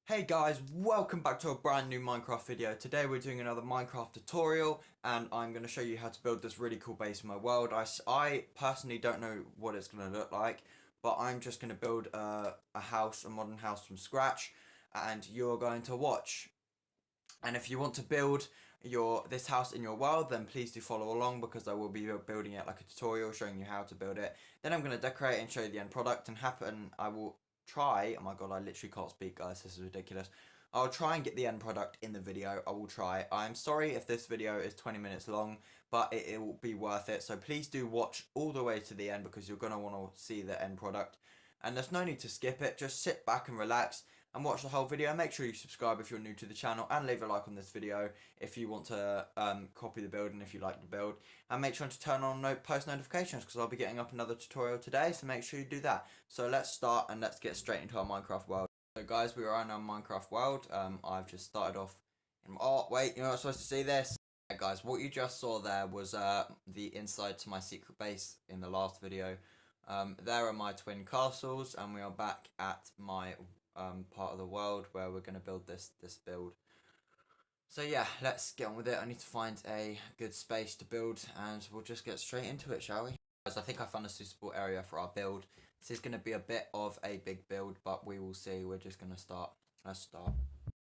Hey guys, welcome back to a brand new Minecraft video. Today we're doing another Minecraft tutorial and I'm going to show you how to build this really cool base in my world. I personally don't know what it's going to look like, but I'm just going to build a house, a modern house from scratch, and you're going to watch. And if you want to build this house in your world, then please do follow along because I will be building it like a tutorial showing you how to build it. Then I'm going to decorate and show you the end product and I will try, oh my god, I literally can't speak guys, this is ridiculous. I'll try and get the end product in the video. I will try. I'm sorry if this video is 20 minutes long, but it will be worth it. So please do watch all the way to the end because you're going to want to see the end product. And there's no need to skip it. Just sit back and relax and watch the whole video. Make sure you subscribe if you're new to the channel and leave a like on this video if you want to copy the build and if you like the build. And make sure to turn on post notifications because I'll be getting up another tutorial today, so make sure you do that. So let's start and let's get straight into our Minecraft world. So guys, we are in our Minecraft world. I've just started off oh wait, you're not supposed to see this. Yeah, guys, what you just saw there was the inside to my secret base in the last video. There are my twin castles and we are back at my part of the world where we're going to build this build. So yeah, let's get on with it. I need to find a good space to build and we'll just get straight into it, shall we? Guys, I think I found a suitable area for our build. This is going to be a bit of a big build, but we will see. We're just going to start. Let's start.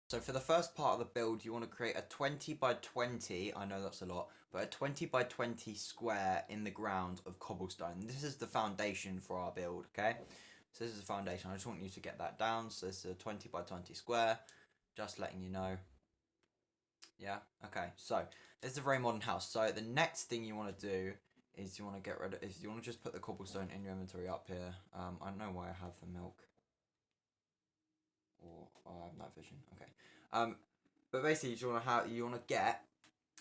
So for the first part of the build, you want to create a 20 by 20, I know that's a lot, but a 20 by 20 square in the ground of cobblestone. This is the foundation for our build, okay? So this is the foundation. I just want you to get that down. So this is a 20 by 20 square, just letting you know. Yeah, okay, so this is a very modern house. So the next thing you want to do is you want to just put the cobblestone in your inventory up here. I don't know why I have the milk. Or I have night vision. Okay. But basically you want to get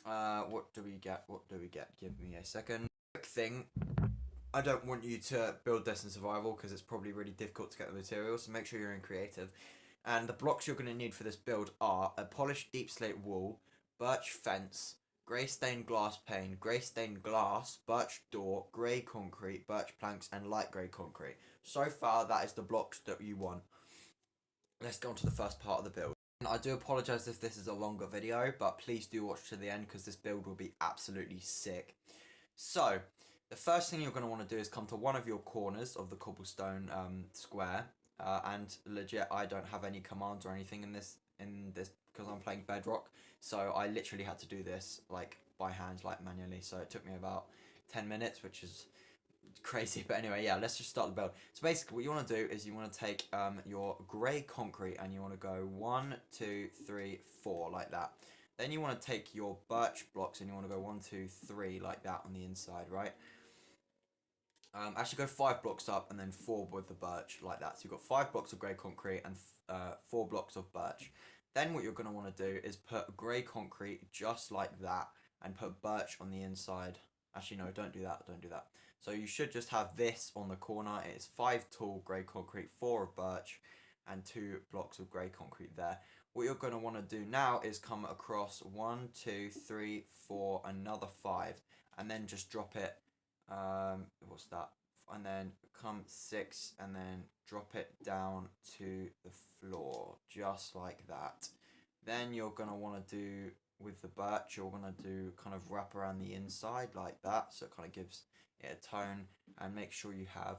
what do we get? What do we get? Give me a second. Quick thing. I don't want you to build this in survival because it's probably really difficult to get the materials. So make sure you're in creative. And the blocks you're going to need for this build are a polished deep slate wall, birch fence, grey stained glass pane, grey stained glass, birch door, grey concrete, birch planks, and light grey concrete. So far, that is the blocks that you want. Let's go on to the first part of the build. And I do apologise if this is a longer video, but please do watch to the end because this build will be absolutely sick. So, the first thing you're going to want to do is come to one of your corners of the cobblestone square. And legit, I don't have any commands or anything in this because I'm playing Bedrock. So I literally had to do this like by hand, like manually. So it took me about 10 minutes, which is crazy. But anyway, yeah, let's just start the build. So basically what you want to do is you want to take your grey concrete and you want to go 1, 2, 3, 4 like that. Then you want to take your birch blocks and you want to go 1, 2, 3 like that on the inside, right? Actually go 5 blocks up and then 4 with the birch like that. So you've got 5 blocks of grey concrete and 4 blocks of birch. Then what you're going to want to do is put grey concrete just like that and put birch on the inside. Actually, no, don't do that, don't do that. So you should just have this on the corner. It's 5 tall grey concrete, 4 of birch, and 2 blocks of grey concrete there. What you're going to want to do now is come across 1, 2, 3, 4, another 5, and then just drop it. What's that? And then come 6, and then drop it down to the floor, just like that. Then you're going to want to do with the birch, you're going to do kind of wrap around the inside like that, so it kind of gives it a tone. And make sure you have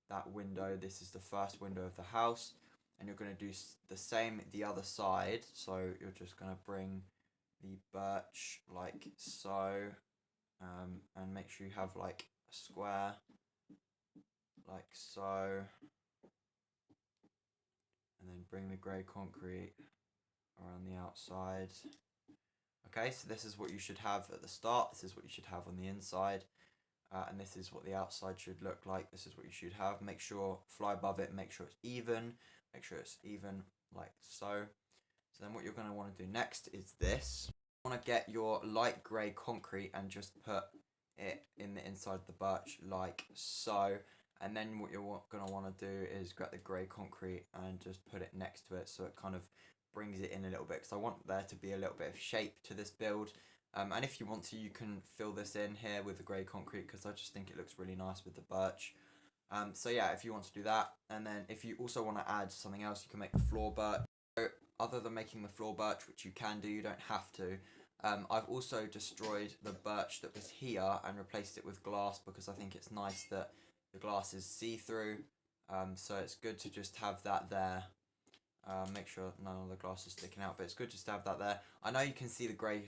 that window. This is the first window of the house, and you're going to do the same the other side. So you're just going to bring the birch like so, and make sure you have like a square like so, and then bring the grey concrete around the outside. Okay, so this is what you should have at the start, this is what you should have on the inside, and this is what the outside should look like. This is what you should have. Make sure, fly above it, make sure it's even, like so. So then what you're going to want to do next is this. You want to get your light grey concrete and just put it in the inside of the birch like so. And then what you're going to want to do is grab the grey concrete and just put it next to it so it kind of brings it in a little bit, because I want there to be a little bit of shape to this build. And if you want to, you can fill this in here with the grey concrete because I just think it looks really nice with the birch. So yeah, if you want to do that, and then if you also want to add something else, you can make the floor birch. Other than making the floor birch, which you can do, you don't have to. I've also destroyed the birch that was here and replaced it with glass because I think it's nice that the glass is see-through. So it's good to just have that there. Make sure none of the glass is sticking out, but it's good just to have that there. I know you can see the grey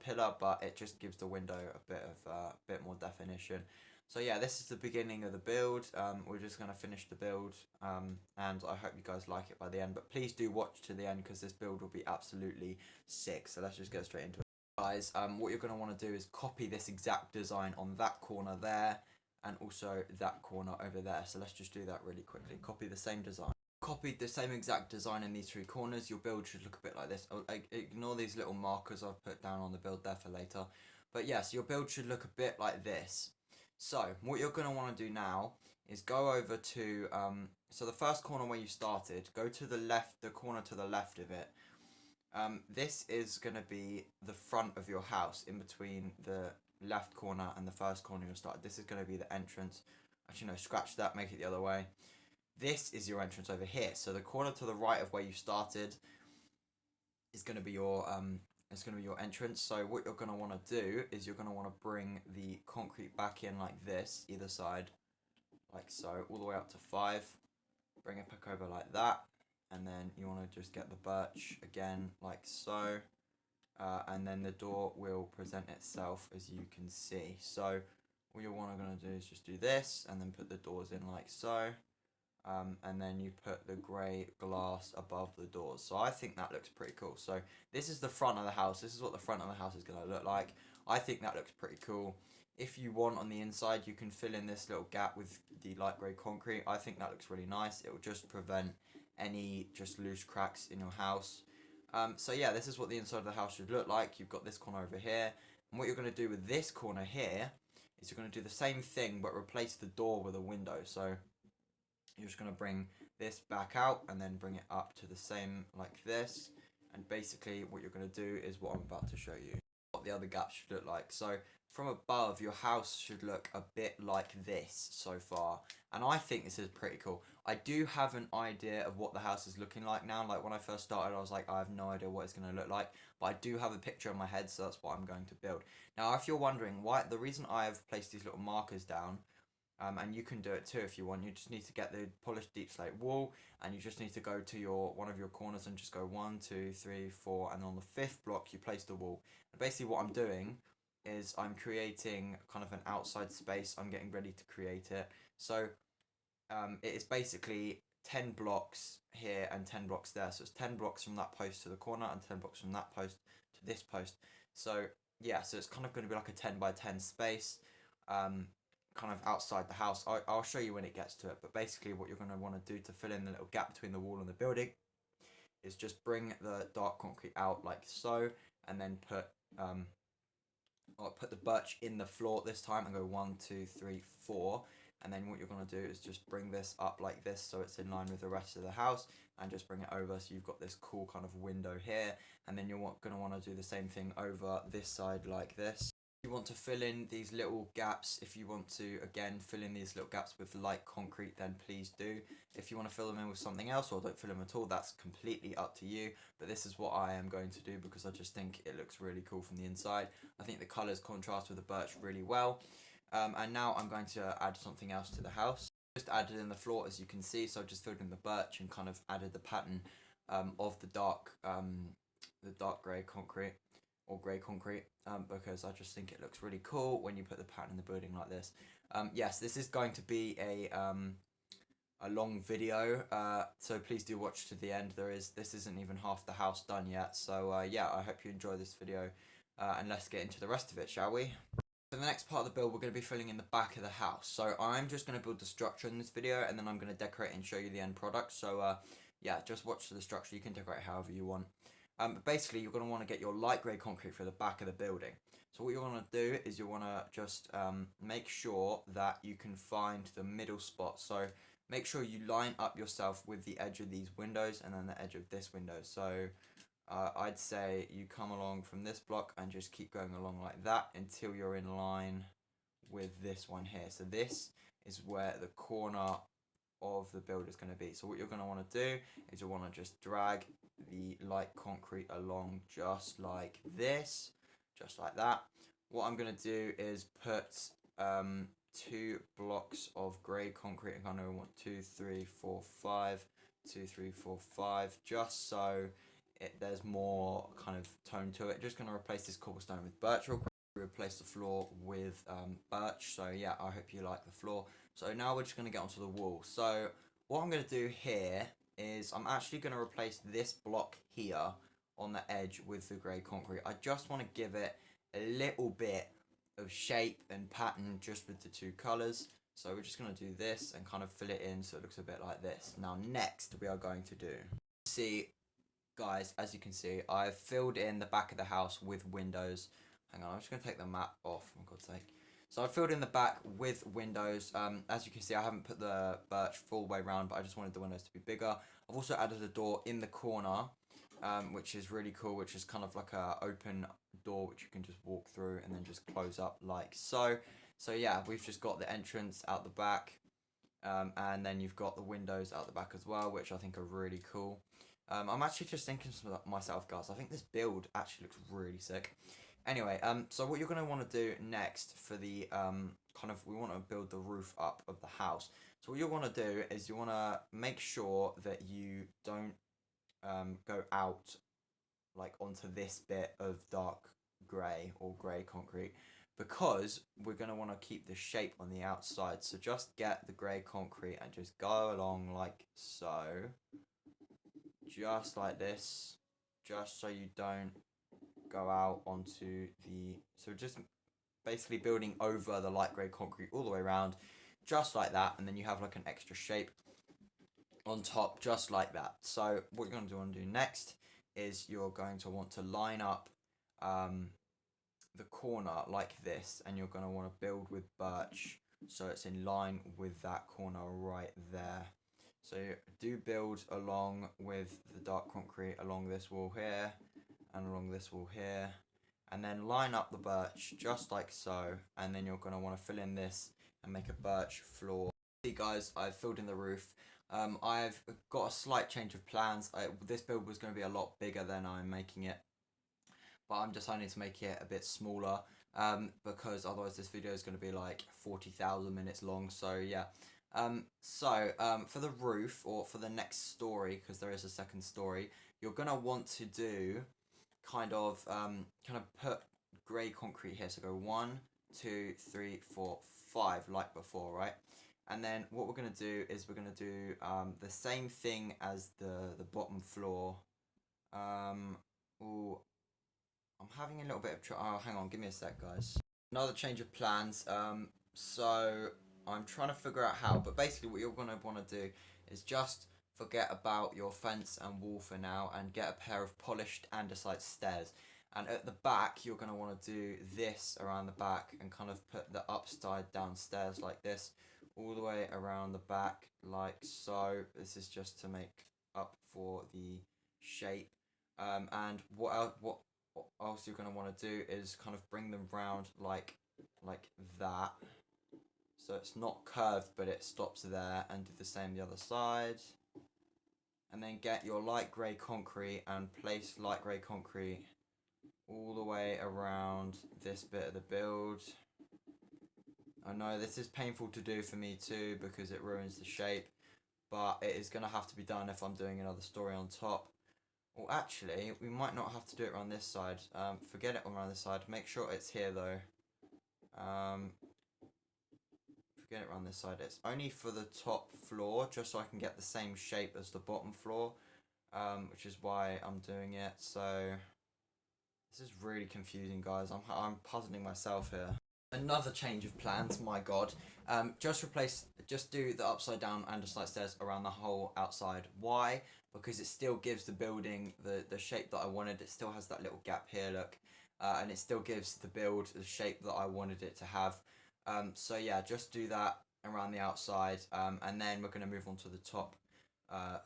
pillar, but it just gives the window a bit more definition. So yeah, this is the beginning of the build. We're just going to finish the build, and I hope you guys like it by the end. But please do watch to the end because this build will be absolutely sick. So let's just get straight into it. Guys, what you're going to want to do is copy this exact design on that corner there, and also that corner over there. So let's just do that really quickly. Copy the same design. Copied the same exact design in these three corners. Your build should look a bit like this. Ignore these little markers I've put down on the build there for later. But yes, your build should look a bit like this. So what you're going to want to do now is go over to, so the first corner where you started, go to the left, the corner to the left of it. This is going to be the front of your house, in between the left corner and the first corner you'll start. This is going to be the entrance. Actually, no, scratch that, make it the other way. This is your entrance over here. So the corner to the right of where you started is going to be your entrance. So what you're going to want to do is you're going to want to bring the concrete back in like this, either side, like so, all the way up to 5. Bring it back over like that, and then you want to just get the birch again like so, and then the door will present itself as you can see. So all you're going to do is just do this, and then put the doors in like so. And then you put the grey glass above the doors. So I think that looks pretty cool. So this is the front of the house. This is what the front of the house is going to look like. I think that looks pretty cool. If you want, on the inside, you can fill in this little gap with the light grey concrete. I think that looks really nice. It will just prevent any just loose cracks in your house. So yeah, this is what the inside of the house should look like. You've got this corner over here. And what you're going to do with this corner here is you're going to do the same thing, but replace the door with a window. So you're just going to bring this back out and then bring it up to the same like this. And basically what you're going to do is what I'm about to show you. What the other gaps should look like. So from above, your house should look a bit like this so far. And I think this is pretty cool. I do have an idea of what the house is looking like now. Like when I first started, I was like, I have no idea what it's going to look like. But I do have a picture in my head, so that's what I'm going to build. Now, if you're wondering why, the reason I have placed these little markers down, and you can do it too if you want. You just need to get the polished deep slate wall, and you just need to go to one of your corners and just go 1, 2, 3, 4, and on the 5th block you place the wall. And basically what I'm doing is I'm creating kind of an outside space. I'm getting ready to create it. So it is basically 10 blocks here and 10 blocks there. So it's 10 blocks from that post to the corner and 10 blocks from that post to this post. So yeah, so it's kind of going to be like a 10 by 10 space. Kind of outside the house. I'll show you when it gets to it, but basically what you're going to want to do to fill in the little gap between the wall and the building is just bring the dark concrete out like so, and then I'll put the birch in the floor this time and go 1, 2, 3, 4, and then what you're going to do is just bring this up like this so it's in line with the rest of the house, and just bring it over so you've got this cool kind of window here, and then you're going to want to do the same thing over this side like this. You want to fill in these little gaps. If you want to again fill in these little gaps with light concrete, then please do. If you want to fill them in with something else or don't fill them at all, that's completely up to you, but this is what I am going to do because I just think it looks really cool from the inside. I think the colours contrast with the birch really well. And now I'm going to add something else to the house. Just added in the floor, as you can see, so I've just filled in the birch and kind of added the pattern of the dark grey concrete, or grey concrete, because I just think it looks really cool when you put the pattern in the building like this. Yes, this is going to be a long video, so please do watch to the end. This isn't even half the house done yet, so yeah, I hope you enjoy this video, and let's get into the rest of it, shall we? For the next part of the build, we're going to be filling in the back of the house. So I'm just going to build the structure in this video, and then I'm going to decorate and show you the end product. So yeah, just watch the structure. You can decorate however you want. But basically, you're going to want to get your light grey concrete for the back of the building. So what you want to do is you want to just make sure that you can find the middle spot. So make sure you line up yourself with the edge of these windows and then the edge of this window. So I'd say you come along from this block and just keep going along like that until you're in line with this one here. So this is where the corner of the build is going to be. So what you're going to want to do is you'll want to just drag the light concrete along just like this, just like that. What I'm going to do is put 2 blocks of grey concrete. I'm going to want 2, 3, 4, 5, 2, 3, 4, 5, just so there's more kind of tone to it. Just going to replace this cobblestone with birch real quick. Replace the floor with birch. So yeah, I hope you like the floor. So now we're just going to get onto the wall. So what I'm going to do here is I'm actually going to replace this block here on the edge with the grey concrete. I just want to give it a little bit of shape and pattern just with the 2 colours. So we're just going to do this and kind of fill it in so it looks a bit like this. Now next we are going to do, see guys, as you can see, I've filled in the back of the house with windows. Hang on, I'm just going to take the map off, for God's sake. So I filled in the back with windows. As you can see, I haven't put the birch full way around, but I just wanted the windows to be bigger. I've also added a door in the corner, which is really cool, which is kind of like a open door which you can just walk through and then just close up like so. So yeah, we've just got the entrance out the back, and then you've got the windows out the back as well, which I think are really cool. I'm actually just thinking to myself, guys, I think this build actually looks really sick. Anyway, so what you're going to want to do next for the, we want to build the roof up of the house. So what you want to do is you want to make sure that you don't go out, like, onto this bit of dark grey or grey concrete, because we're going to want to keep the shape on the outside. So just get the grey concrete and just go along like so. Just like this. Just so you don't go out onto the, so just basically building over the light grey concrete all the way around, just like that, and then you have like an extra shape on top, just like that. So what you're going to want to do next is you're going to want to line up the corner like this, and you're going to want to build with birch so it's in line with that corner right there. So do build along with the dark concrete along this wall here and along this wall here, and then line up the birch just like so, and then you're going to want to fill in this and make a birch floor. See guys, I've filled in the roof. I've got a slight change of plans. This build was going to be a lot bigger than I'm making it, but I'm deciding to make it a bit smaller, because otherwise this video is going to be like 40,000 minutes long. So yeah, for the roof, or for the next story, because there is a second story, you're going to want to do kind of put grey concrete here. So go 1, 2, 3, 4, 5 like before, right? And then what we're going to do is we're going to do the same thing as the bottom floor. Ooh, I'm having a little bit of oh, hang on, give me a sec, guys. Another change of plans. So I'm trying to figure out how, but basically what you're going to want to do is just forget about your fence and wall for now and get a pair of polished andesite stairs. And at the back, you're going to want to do this around the back and kind of put the upside down stairs like this all the way around the back like so. This is just to make up for the shape. And what else you're going to want to do is kind of bring them round like that. So it's not curved, but it stops there, and do the same the other side. And then get your light grey concrete and place light grey concrete all the way around this bit of the build. I know this is painful to do for me too, because it ruins the shape, but it is going to have to be done if I'm doing another story on top. Well, actually, we might not have to do it around this side. Forget it around this side. Make sure it's here though. Forget it around this side. It's only for the top floor, just so I can get the same shape as the bottom floor, which is why I'm doing it. So this is really confusing, guys. I'm puzzling myself here. Another change of plans, my god. Just do the upside down andesite stairs around the whole outside. Why? Because it still gives the building the shape that I wanted. It still has that little gap here, look. And it still gives the build the shape that I wanted it to have. So yeah, just do that around the outside. And then we're going to move on to the top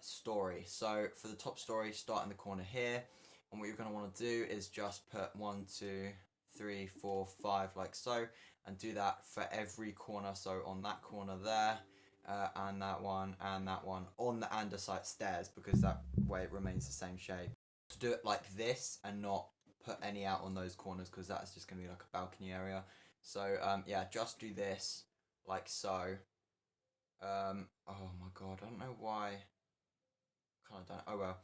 story. So for the top story, start in the corner here. And what you're going to want to do is just put 1, 2, 3, 4, 5 like so, and do that for every corner. So on that corner there, and that one on the andesite stairs, because that way it remains the same shape. To do it like this and not put any out on those corners, because that's just going to be like a balcony area. So yeah, just do this like so. Oh my god, I don't know why. Kind of done. Oh well.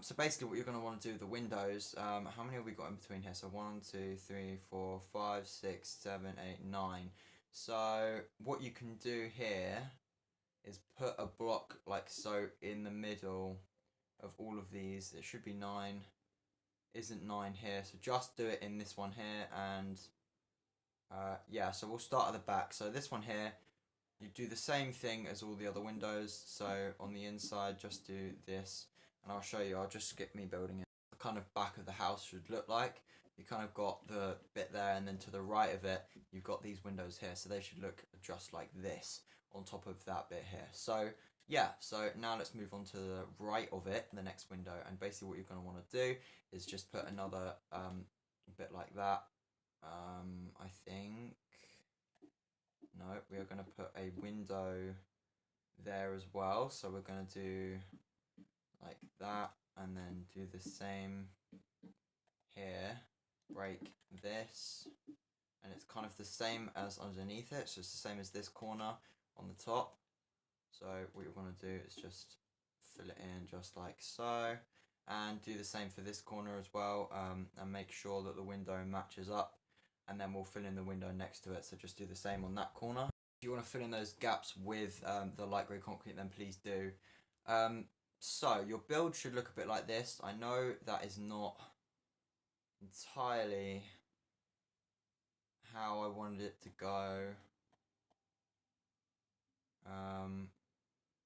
So basically, what you're going to want to do with the windows. How many have we got in between here? So 1, 2, 3, 4, 5, 6, 7, 8, 9. So what you can do here is put a block like so in the middle of all of these. It should be 9. Isn't 9 here, so just do it in this one here. And yeah, so we'll start at the back. So this one here, you do the same thing as all the other windows. So on the inside, just do this, and I'll show you. I'll just skip me building it. The kind of back of the house should look like. You kind of got the bit there, and then to the right of it, you've got these windows here. So they should look just like this on top of that bit here. So yeah, so now let's move on to the right of it, the next window. And basically what you're going to want to do is just put another bit like that. I think, no, we are going to put a window there as well. So we're going to do like that, and then do the same here. Break this, and it's kind of the same as underneath it, so it's the same as this corner on the top. So what you're going to do is just fill it in just like so, and do the same for this corner as well, and make sure that the window matches up, and then we'll fill in the window next to it. So just do the same on that corner. If you want to fill in those gaps with the light grey concrete, then please do. So your build should look a bit like this. I know that is not entirely how I wanted it to go.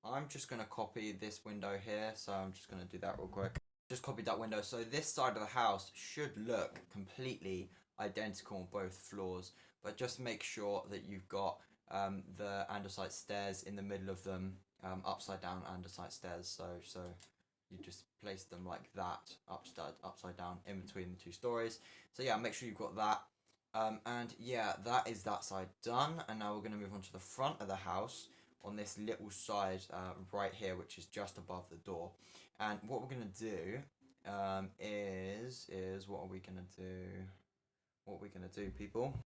I'm just going to copy this window here, so I'm just going to do that real quick. Just copied that window. So this side of the house should look completely identical on both floors, but just make sure that you've got the andesite stairs in the middle of them, upside down andesite stairs. So you just place them like that, upside down in between the two stories. So yeah, make sure you've got that. And yeah, that is that side done. And now we're going to move on to the front of the house on this little side right here, which is just above the door. And what we're going to do is what are we going to do? What are we going to do, people?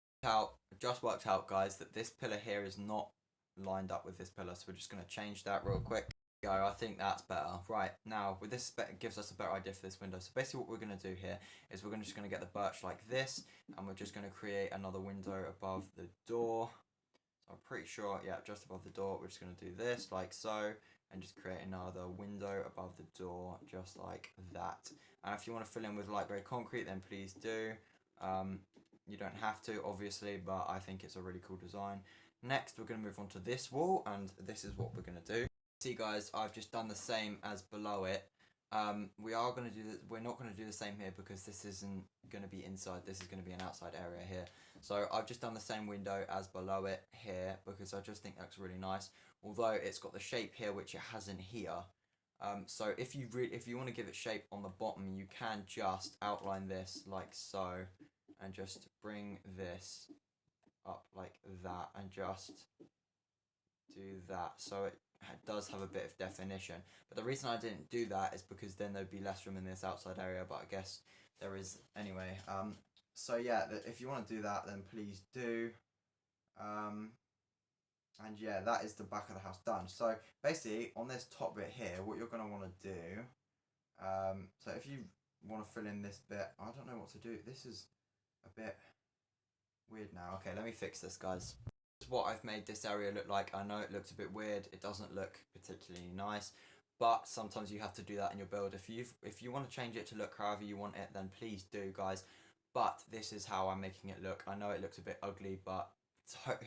Just worked out, guys, that this pillar here is not lined up with this pillar, so we're just going to change that real quick. Go, I think that's better. Right, now with this gives us a better idea for this window. So basically what we're going to do here is we're just going to get the birch like this, and we're just going to create another window above the door. So I'm pretty sure, yeah, just above the door, we're just going to do this like so, and just create another window above the door just like that. And if you want to fill in with light grey concrete, then please do. You don't have to, obviously, but I think it's a really cool design. Next, we're going to move on to this wall, and this is what we're going to do. See, guys, I've just done the same as below it. We are going to do this. We're not going to do the same here because this isn't going to be inside. This is going to be an outside area here. So I've just done the same window as below it here because I just think that's really nice. Although it's got the shape here which it hasn't here. So if you want to give it shape on the bottom, you can just outline this like so, and just bring this up like that, and just do that. So it does have a bit of definition, but the reason I didn't do that is because then there'd be less room in this outside area, but I guess there is anyway. So yeah, if you want to do that, then please do. And yeah, that is the back of the house done. So basically on this top bit here, what you're going to want to do, so if you want to fill in this bit, I don't know what to do. This is a bit weird now. Okay, let me fix this, guys. This is what I've made this area look like. I know it looks a bit weird. It doesn't look particularly nice, but sometimes you have to do that in your build. If you want to change it to look however you want it, then please do, guys. But this is how I'm making it look. I know it looks a bit ugly, but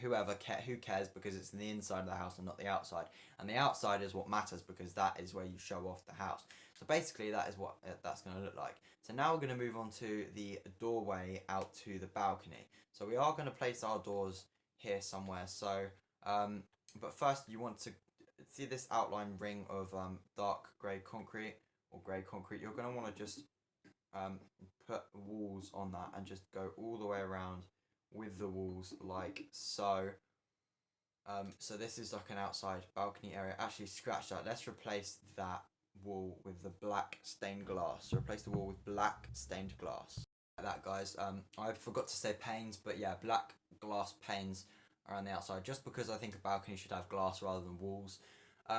who cares, because it's in the inside of the house and not the outside, and the outside is what matters because that is where you show off the house. So basically that is what that's going to look like. So now we're going to move on to the doorway out to the balcony. So we are going to place our doors here somewhere. So but first you want to see this outline ring of dark grey concrete or grey concrete. You're going to want to just put walls on that and just go all the way around with the walls like so. So this is like an outside balcony area. Actually, scratch that. Let's replace that wall with the black stained glass. So replace the wall with black stained glass. Like that, guys. I forgot to say panes, but yeah, black glass panes around the outside. Just because I think a balcony should have glass rather than walls.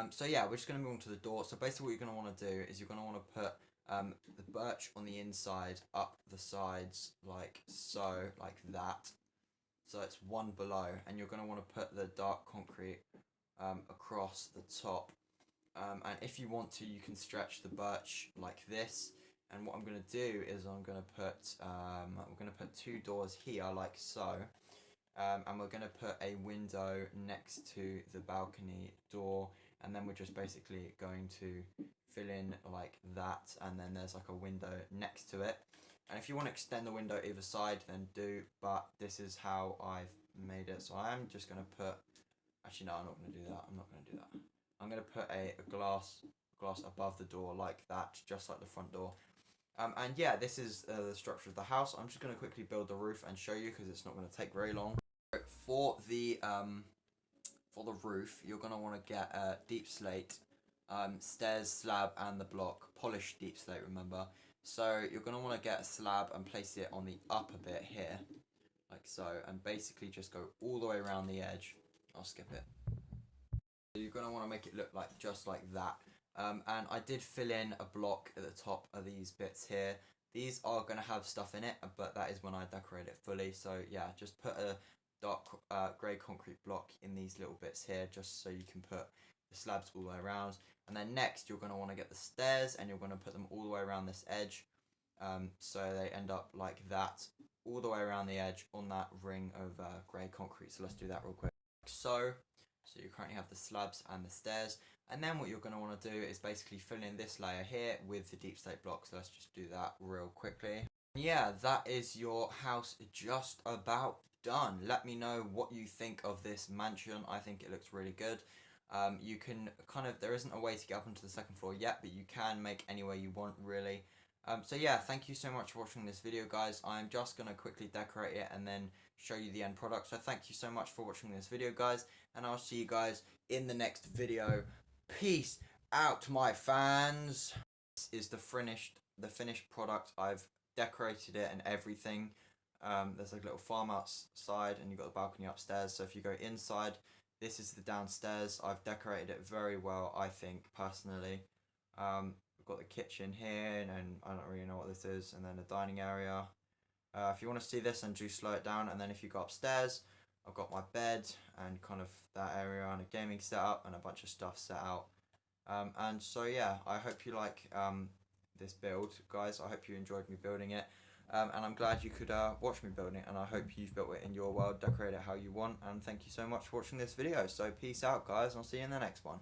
So yeah, we're just gonna move on to the door. So basically, what you're gonna want to do is you're gonna want to put the birch on the inside, up the sides like so, like that. So it's one below, and you're going to want to put the dark concrete across the top. And if you want to, you can stretch the birch like this. And what I'm going to do is I'm going to put we're going to put two doors here like so. And we're going to put a window next to the balcony door, and then we're just basically going to fill in like that, and then there's like a window next to it. And if you want to extend the window either side, then do, but this is how I've made it. So I am just going to put, actually no, I'm not going to do that. I'm not going to do that. I'm going to put a glass above the door like that, just like the front door. And yeah, this is the structure of the house. I'm just going to quickly build the roof and show you, because it's not going to take very long. For the roof, you're going to want to get a deep slate, stairs, slab, and the block. Polished deep slate, remember. So you're going to want to get a slab and place it on the upper bit here, like so, and basically just go all the way around the edge. I'll skip it. So you're going to want to make it look like just like that. And I did fill in a block at the top of these bits here. These are going to have stuff in it, but that is when I decorate it fully. So yeah, just put a dark grey concrete block in these little bits here, just so you can put the slabs all the way around. And then next, you're going to want to get the stairs, and you're going to put them all the way around this edge, so they end up like that, all the way around the edge on that ring of grey concrete. So let's do that real quick. So you currently have the slabs and the stairs, and then what you're going to want to do is basically fill in this layer here with the deep slate block. So let's just do that real quickly. Yeah, that is your house just about done. Let me know what you think of this mansion. I think it looks really good. You can there isn't a way to get up onto the second floor yet, but you can make any way you want, really. So yeah, thank you so much for watching this video, guys. I'm just going to quickly decorate it and then show you the end product. So thank you so much for watching this video, guys, and I'll see you guys in the next video. Peace out, my fans. This is the finished product. I've decorated it and everything. There's like a little farm outside, and you've got the balcony upstairs. So if you go inside, this is the downstairs. I've decorated it very well, I think, personally. We've got the kitchen here, and I don't really know what this is, and then the dining area. If you want to see this, then do slow it down. And then if you go upstairs, I've got my bed and kind of that area, and a gaming setup and a bunch of stuff set out. And so yeah, I hope you like this build, guys. I hope you enjoyed me building it. And I'm glad you could watch me building it, and I hope you've built it in your world, decorate it how you want, and thank you so much for watching this video. So peace out, guys, and I'll see you in the next one.